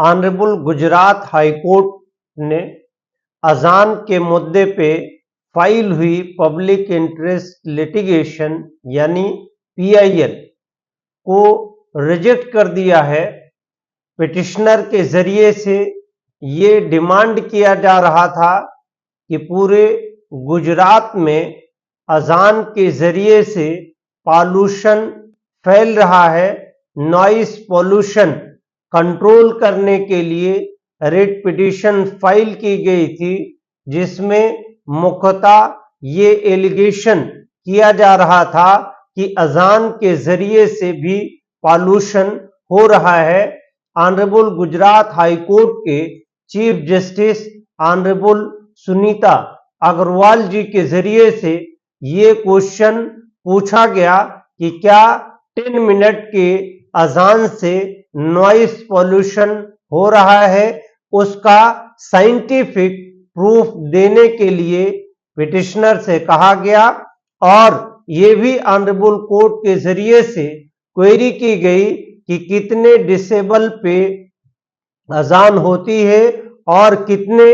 Honourable Gujarat high court ने अजान के मुद्दे पे फाइल हुई पब्लिक इंटरेस्ट लिटिगेशन यानी पीआईएल को रिजेक्ट कर दिया है। पिटिशनर के जरिए से ये डिमांड किया जा रहा था कि पूरे गुजरात में अजान के जरिए से पॉल्यूशन फैल रहा है, नॉइस पॉल्यूशन कंट्रोल करने के लिए रिट पिटीशन फाइल की गई थी, जिसमें मुख्यतः ये एलिगेशन किया जा रहा था कि अजान के जरिए से भी पॉल्यूशन हो रहा है। ऑनरेबल गुजरात हाई कोर्ट के chief justice honourable Sunita Agarwal ji के जरिए से ये क्वेश्चन पूछा गया कि क्या 10 मिनट के अजान से नॉइस पॉल्यूशन हो रहा है, उसका साइंटिफिक प्रूफ देने के लिए पिटिशनर से कहा गया और ये भी ऑनरेबल कोर्ट के जरिए से क्वेरी की गई कि कितने डिसेबल पे अजान होती है और कितने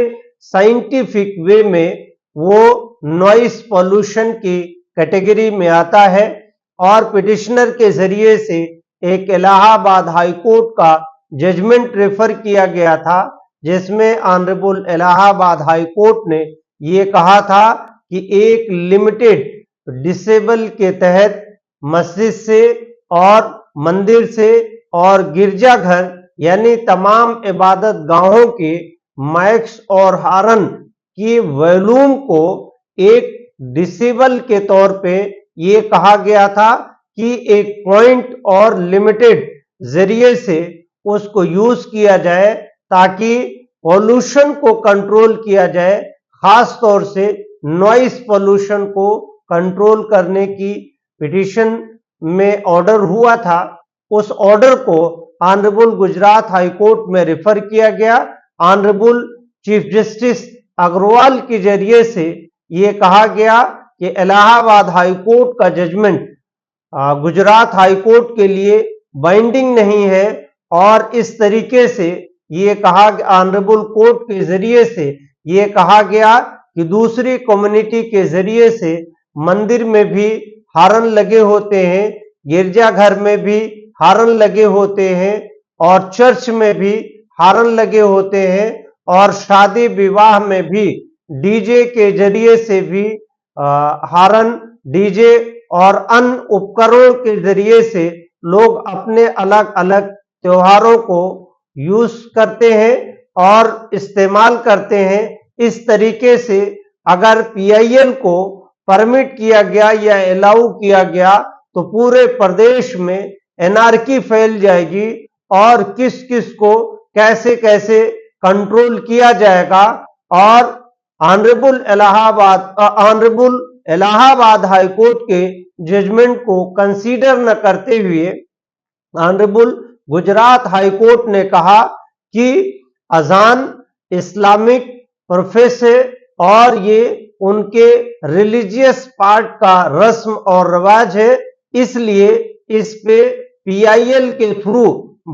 साइंटिफिक वे में वो नॉइस पॉल्यूशन की कैटेगरी में आता है। और पिटिशनर के जरिए से एक इलाहाबाद हाई कोर्ट का जजमेंट रेफर किया गया था, जिसमें ऑनरेबल इलाहाबाद हाई कोर्ट ने ये कहा था कि एक लिमिटेड डिसेबल के तहत मस्जिद से और मंदिर से और गिरजाघर यानी तमाम इबादत गाहों के माइक्स और हारन की वॉल्यूम को एक डिसेबल के तौर पे ये कहा गया था कि एक पॉइंट और लिमिटेड जरिए से उसको यूज किया जाए ताकि पॉल्यूशन को कंट्रोल किया जाए, खास तौर से नॉइस पॉल्यूशन को कंट्रोल करने की पिटीशन में ऑर्डर हुआ था। उस ऑर्डर को ऑनरेबल गुजरात हाई कोर्ट में रेफर किया गया। ऑनरेबल चीफ जस्टिस अग्रवाल के जरिए से ये कहा गया कि इलाहाबाद हाई कोर्ट का जजमेंट गुजरात हाई कोर्ट के लिए बाइंडिंग नहीं है और इस तरीके से ये कहा ऑनरेबल कोर्ट के जरिए से ये कहा गया कि दूसरी कम्युनिटी के जरिए से मंदिर में भी हारन लगे होते हैं, गिरजाघर में भी हारन लगे होते हैं और चर्च में भी हारन लगे होते हैं और शादी विवाह में भी डीजे के जरिए से भी हारन, डीजे और अन्य उपकरणों के जरिए से लोग अपने अलग अलग त्योहारों को यूज करते हैं और इस्तेमाल करते हैं। इस तरीके से अगर पीआईएल को परमिट किया गया या अलाउ किया गया तो पूरे प्रदेश में एनार्की फैल जाएगी और किस किस को कैसे कैसे कंट्रोल किया जाएगा। और ऑनरेबल इलाहाबाद हाई कोर्ट के जजमेंट को कंसीडर न करते हुए ऑनरेबल गुजरात हाई कोर्ट ने कहा कि अजान इस्लामिक प्रोफेस है और ये उनके रिलीजियस पार्ट का रस्म और रिवाज है, इसलिए इस पे पीआईएल के थ्रू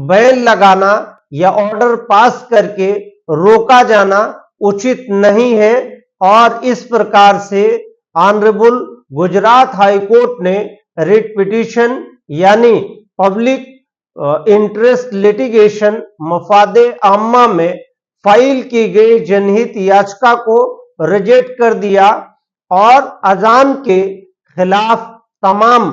बैन लगाना या ऑर्डर पास करके रोका जाना उचित नहीं है। और इस प्रकार से ऑनरेबल गुजरात हाई कोर्ट ने रिट पिटीशन यानी पब्लिक इंटरेस्ट लिटिगेशन मफादे आम्मा में फाइल की गई जनहित याचिका को रिजेक्ट कर दिया और अजान के खिलाफ तमाम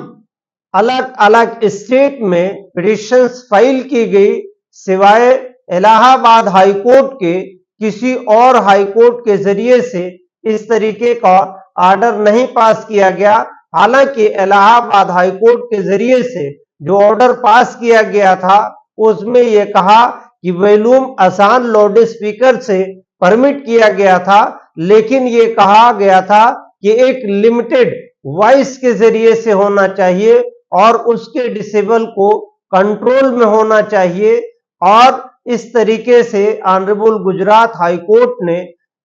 अलग अलग स्टेट में पिटीशंस फाइल की गई, सिवाय इलाहाबाद हाई कोर्ट के किसी और हाई कोर्ट के जरिए से इस तरीके का ऑर्डर नहीं पास किया गया। हालांकि इलाहाबाद हाई कोर्ट के जरिए से जो ऑर्डर पास किया गया था उसमें यह कहा कि वॉल्यूम आसान लाउड स्पीकर से परमिट किया गया था, लेकिन ये कहा गया था कि एक लिमिटेड वॉइस के जरिए से होना चाहिए और उसके डिसेबल को कंट्रोल में होना चाहिए। और इस तरीके से ऑनरेबल गुजरात हाई कोर्ट ने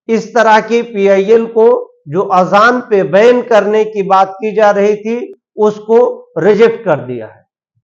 इस तरह की पीआईएल को जो अजान पे बैन करने की बात की जा रही थी उसको रिजेक्ट कर दिया है।